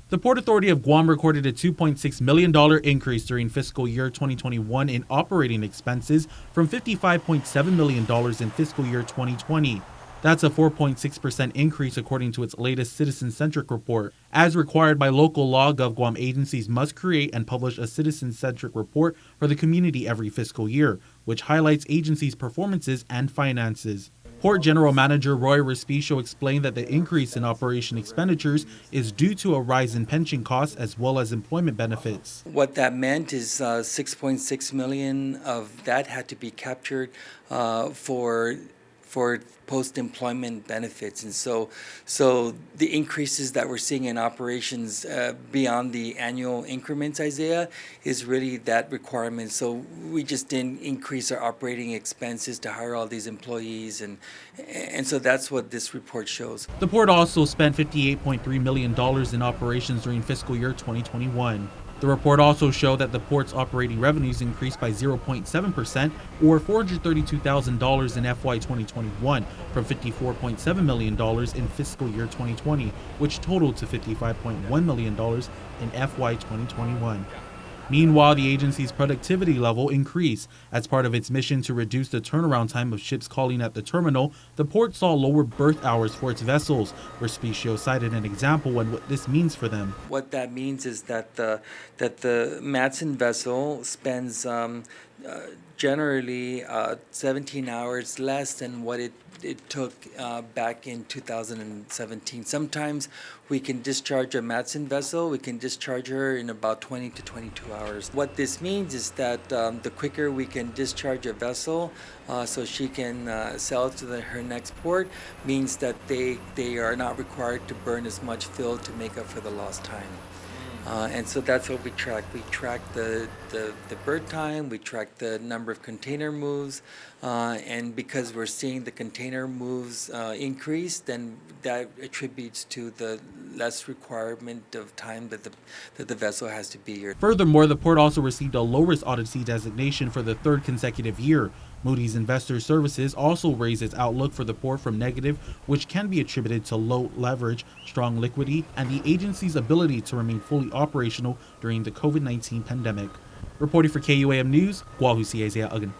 The Port Authority of Guam recorded a $2.6 million increase during fiscal year 2021 in operating expenses from $55.7 million in fiscal year 2020. That's a 4.6% increase according to its latest Citizen-Centric Report. As required by local law, GovGuam agencies must create and publish a Citizen-Centric Report for the community every fiscal year, which highlights agencies' performances and finances. Port General Manager Roy Respicio explained that the increase in operation expenditures is due to a rise in pension costs as well as employment benefits. What that meant is 6.6 million of that had to be captured for post-employment benefits, and so the increases that we're seeing in operations beyond the annual increments, Isaiah, is really that requirement. So we just didn't increase our operating expenses to hire all these employees, and so that's what this report shows. The port also spent $58.3 million in operations during fiscal year 2021. The report also showed that the port's operating revenues increased by 0.7% or $432,000 in FY 2021 from $54.7 million in fiscal year 2020, which totaled to $55.1 million in FY 2021. Meanwhile, the agency's productivity level increased. As part of its mission to reduce the turnaround time of ships calling at the terminal, the port saw lower berth hours for its vessels. Respicio cited an example on what this means for them. What that means is that the Matson vessel spends generally 17 hours less than what it took back in 2017. Sometimes we can discharge a Matson vessel, we can discharge her in about 20 to 22 hours. What this means is that the quicker we can discharge a vessel so she can sail to her next port means that they are not required to burn as much fuel to make up for the lost time. And so that's what we track. We track the berth time, we track the number of container moves, and because we're seeing the container moves increase, then that attributes to the less requirement of time that the vessel has to be here. Furthermore, the port also received a low-risk Odyssey designation for the third consecutive year. Moody's Investor Services also raised its outlook for the port from negative, which can be attributed to low leverage, strong liquidity, and the agency's ability to remain fully operational during the COVID-19 pandemic. Reporting for KUAM News, Guahu Isaiah Ugan.